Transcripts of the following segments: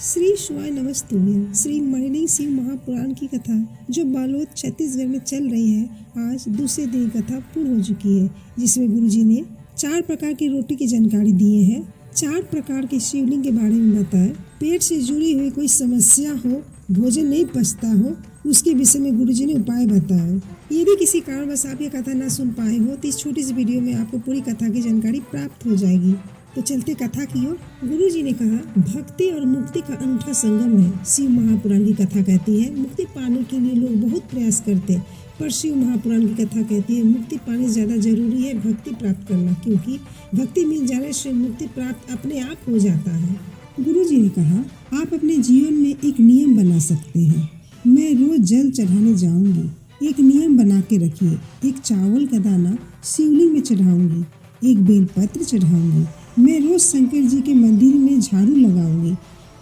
श्री शिवाय नमस्तुभ्यं। श्री मणिलिंग शिव महापुराण की कथा जो बालोद छत्तीसगढ़ में चल रही है, आज दूसरे दिन कथा पूर्ण हो चुकी है, जिसमें गुरुजी ने 4 प्रकार की रोटी की जानकारी दिए हैं, 4 प्रकार के शिवलिंग के बारे में बताया। पेट से जुड़ी हुई कोई समस्या हो, भोजन नहीं पचता हो, उसके विषय में गुरुजी ने उपाय बताया। यदि किसी कारणवश आप ये कथा न सुन पाए हो तो इस छोटी सी वीडियो में आपको पूरी कथा की जानकारी प्राप्त हो जाएगी। तो चलते कथा की ओर। गुरुजी ने कहा, भक्ति और मुक्ति का अनूठा संगम है। शिव महापुराण की कथा कहती है, मुक्ति पाने के लिए लोग बहुत प्रयास करते, पर शिव महापुराण की कथा कहती है, मुक्ति पाने ज्यादा जरूरी है भक्ति प्राप्त करना, क्योंकि भक्ति मिल जाने से मुक्ति प्राप्त अपने आप हो जाता है। गुरुजी ने कहा, आप अपने जीवन में एक नियम बना सकते हैं। मैं रोज जल चढ़ाने जाऊंगी। एक नियम बना के रखिए, एक चावल का दाना शिवलिंग में चढ़ाऊंगी, एक बेलपत्र चढ़ाऊंगी। मैं रोज शंकर जी के मंदिर में झाड़ू लगाऊंगी।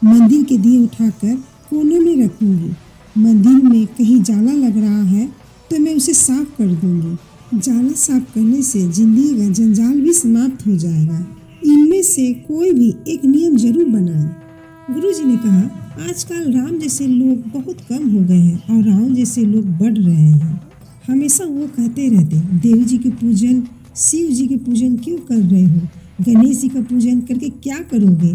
मंदिर के दिए उठाकर कोने में रखूंगी। मंदिर में कहीं जाला लग रहा है तो मैं उसे साफ कर दूंगी। जाला साफ करने से जिंदगी का जंजाल भी समाप्त हो जाएगा। इनमें से कोई भी एक नियम जरूर बनाएं। गुरुजी ने कहा, आजकल राम जैसे लोग बहुत कम हो गए हैं और रावण जैसे लोग बढ़ रहे हैं। हमेशा वो कहते रहते, देवी जी के पूजन, शिव जी के पूजन क्यों कर रहे हो? गणेश जी का पूजन करके क्या करोगे?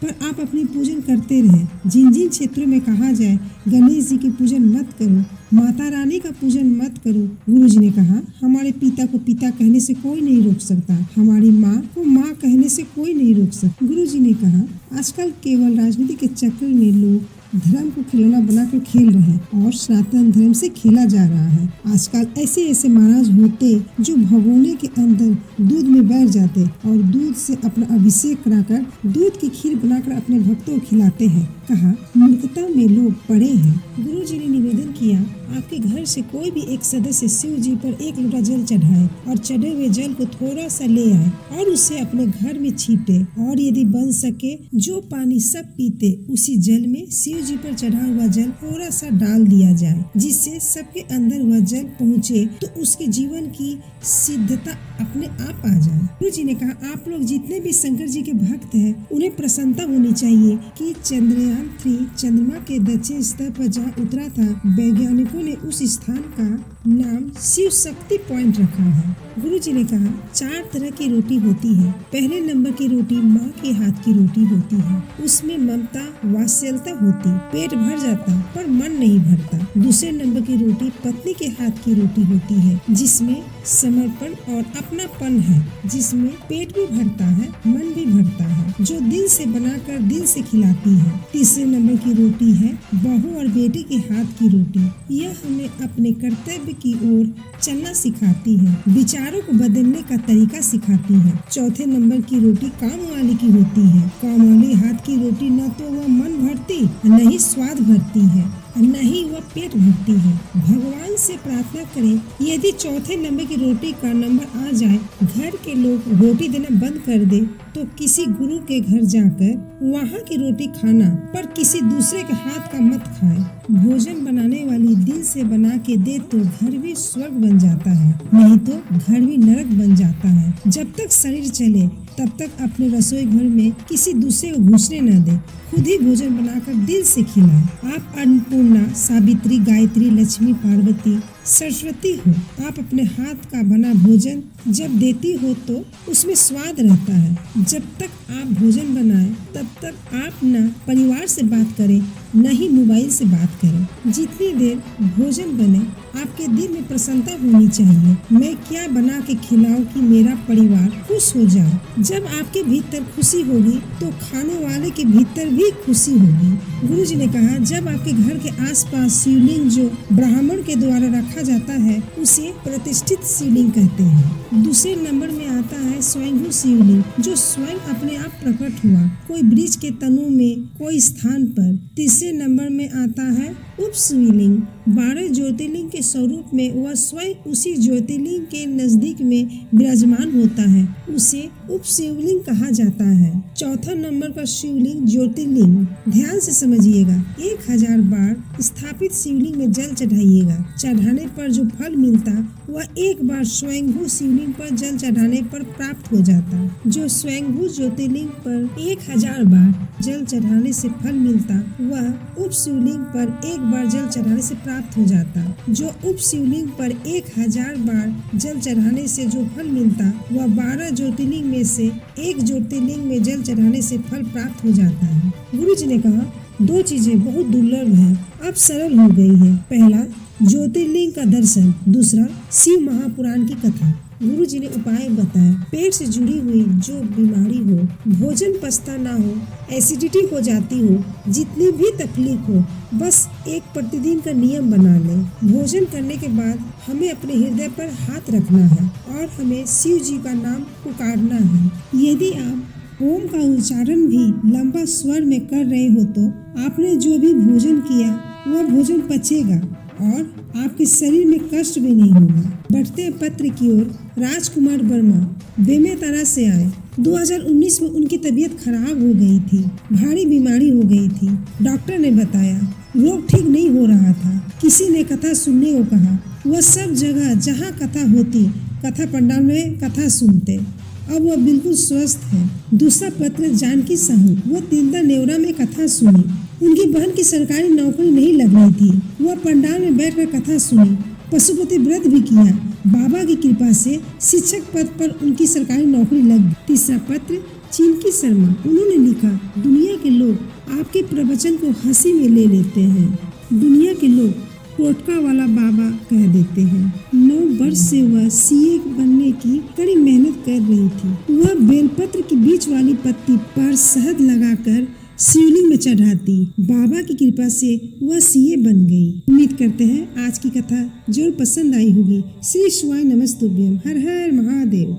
पर आप अपनी पूजन करते रहे। जिन जिन क्षेत्रों में कहा जाए गणेश जी के पूजन मत करो, माता रानी का पूजन मत करो। गुरुजी ने कहा, हमारे पिता को पिता कहने से कोई नहीं रोक सकता, हमारी माँ को माँ कहने से कोई नहीं रोक सकता। गुरुजी ने कहा, आजकल केवल राजनीति के चक्कर में लोग धर्म को खिलौना बनाकर खेल रहे हैं और सनातन धर्म से खेला जा रहा है। आजकल ऐसे ऐसे महाराज होते जो भगोने के अंदर दूध में बैठ जाते और दूध से अपना अभिषेक कराकर दूध की खीर बनाकर अपने भक्तों को खिलाते हैं। कहा, मूर्खता में लोग पड़े हैं। गुरुजी ने निवेदन किया, आपके घर से कोई भी एक सदस्य शिव जी पर 1 लोटा जल चढ़ाए और चढ़े हुए जल को थोड़ा सा ले आए और उसे अपने घर में छींटे, और यदि बन सके जो पानी सब पीते उसी जल में शिव जी पर चढ़ा हुआ जल थोड़ा सा डाल दिया जाए, जिससे सबके अंदर हुआ जल पहुँचे तो उसके जीवन की सिद्धता अपने आप आ जाए। गुरुजी ने कहा, आप लोग जितने भी शंकर जी के भक्त हैं उन्हें प्रसन्नता होनी चाहिए कि चंद्रयान 3 चंद्रमा के दक्षिण स्तर पर जहाँ उतरा था, वैज्ञानिकों ने उस स्थान का नाम शिव शक्ति पॉइंट रखा है। गुरुजी ने कहा, 4 तरह की रोटी होती है। पहले नंबर की रोटी माँ के हाथ की रोटी होती है, उसमें ममता वात्सल्यता होती, पेट भर जाता पर मन नहीं भरता। दूसरे नंबर की रोटी पत्नी के हाथ की रोटी होती है, जिसमें समर्पण और अपनापन है, जिसमें पेट भी भरता है मन भी भरता है, जो दिल से बनाकर दिल से खिलाती है। तीसरे नंबर की रोटी है बहू और बेटे के हाथ की रोटी। यह हमें अपने कर्तव्य की ओर चलना सिखाती है, विचारों को बदलने का तरीका सिखाती है। चौथे नंबर की रोटी काम वाली की होती है। काम वाली हाथ की रोटी न तो वह मन भरती, न ही स्वाद भरती है, न ही वह पेट भरती है। भगवान से प्रार्थना करें, यदि चौथे नंबर की रोटी का नंबर आ जाए, घर के लोग रोटी देना बंद कर दे तो किसी गुरु के घर जाकर वहाँ की रोटी खाना, पर किसी दूसरे के हाथ का मत खाए। भोजन बनाने वाली दिल से बना के दे तो घर भी स्वर्ग बन जाता है, नहीं तो घर भी नरक बन जाता है। जब तक शरीर चले तब तक अपने रसोई घर में किसी दूसरे को घुसने न दे, खुद ही भोजन बनाकर दिल से खिलाएं। आप अन्नपूर्णा, सावित्री, गायत्री, लक्ष्मी, पार्वती, सरस्वती हो। आप अपने हाथ का बना भोजन जब देती हो तो उसमें स्वाद रहता है। जब तक आप भोजन बनाएं तब तक आप न परिवार से बात करें न ही मोबाइल से बात करें। जितनी देर भोजन बने आपके दिल में प्रसन्नता होनी चाहिए। मैं क्या बना के खिलाऊं कि मेरा परिवार खुश हो जाए। जब आपके भीतर खुशी होगी तो खाने वाले के भीतर भी खुशी होगी। गुरुजी ने कहा, जब आपके घर के आसपास शिवलिंग जो ब्राह्मण के द्वारा रखा जाता है उसे प्रतिष्ठित शिवलिंग कहते हैं। दूसरे नंबर में आता है स्वयंभू शिवलिंग, जो स्वयं अपने आप प्रकट हुआ, कोई वृक्ष के तनों में, कोई स्थान पर। तीसरे तीसरे नंबर में आता है उप शिवलिंग। 12 ज्योतिर्लिंग के स्वरूप में वह स्वयं उसी ज्योतिर्लिंग के नजदीक में विराजमान होता है, उसे उप शिवलिंग कहा जाता है। चौथा नंबर का शिवलिंग ज्योतिर्लिंग। ध्यान से समझिएगा, 1000 बार स्थापित शिवलिंग में जल चढ़ाइएगा। चढ़ाने पर जो फल मिलता वह एक बार स्वयंभू शिवलिंग पर जल चढ़ाने पर प्राप्त हो जाता। जो स्वयंभू ज्योतिर्लिंग पर 1000 बार जल चढ़ाने से फल मिलता वह उप शिवलिंग पर एक बार जल चढ़ाने से प्राप्त हो जाता। जो उप शिवलिंग पर 1000 बार जल चढ़ाने से जो फल मिलता वह 12 ज्योतिर्लिंग में से एक ज्योतिर्लिंग में जल चढ़ाने से फल प्राप्त हो जाता है। गुरु जी ने कहा 2 चीजें बहुत दुर्लभ है, अब सरल हो गई है। पहला ज्योतिर्लिंग का दर्शन, दूसरा शिव महापुराण की कथा। गुरु जी ने उपाय बताया। पेट से जुड़ी हुई जो बीमारी हो, भोजन पचता ना हो, एसिडिटी हो जाती हो, जितनी भी तकलीफ हो, बस एक प्रतिदिन का नियम बना लें। भोजन करने के बाद हमें अपने हृदय पर हाथ रखना है और हमें शिव जी का नाम पुकारना है। यदि आप ओम का उच्चारण भी लंबा स्वर में कर रहे हो तो आपने जो भी भोजन किया वह भोजन पचेगा और आपके शरीर में कष्ट भी नहीं होगा। बढ़ते पत्र की ओर। राजकुमार वर्मा बेमेतरा से आए। 2019 में उनकी तबीयत खराब हो गई थी, भारी बीमारी हो गई थी। डॉक्टर ने बताया रोग ठीक नहीं हो रहा था। किसी ने कथा सुनने को कहा, वह सब जगह जहाँ कथा होती कथा पंडाल में कथा सुनते। अब वह बिल्कुल स्वस्थ है। दूसरा पत्र जानकी साहू, वो तिलदा नेवरा में कथा सुनी। उनकी बहन की सरकारी नौकरी नहीं लग रही थी, वह पंडाल में बैठकर कथा सुनी, पशुपति व्रत भी किया। बाबा की कृपा से शिक्षक पद पर उनकी सरकारी नौकरी लग गई। तीसरा पत्र चिंकी शर्मा, उन्होंने लिखा दुनिया के लोग आपके प्रवचन को हंसी में ले लेते हैं। दुनिया के लोग टोटका वाला बाबा कह देते हैं। 9 वर्ष से वह सीए बनने की कड़ी मेहनत कर रही थी। वह बेलपत्र की बीच वाली पत्ती पर शहद लगाकर शिवलिंग में चढ़ाती। बाबा की कृपा से वह सीए बन गई। उम्मीद करते हैं आज की कथा जरूर पसंद आई होगी। श्री शिवाय नमस्तुभ्यम। हर हर महादेव।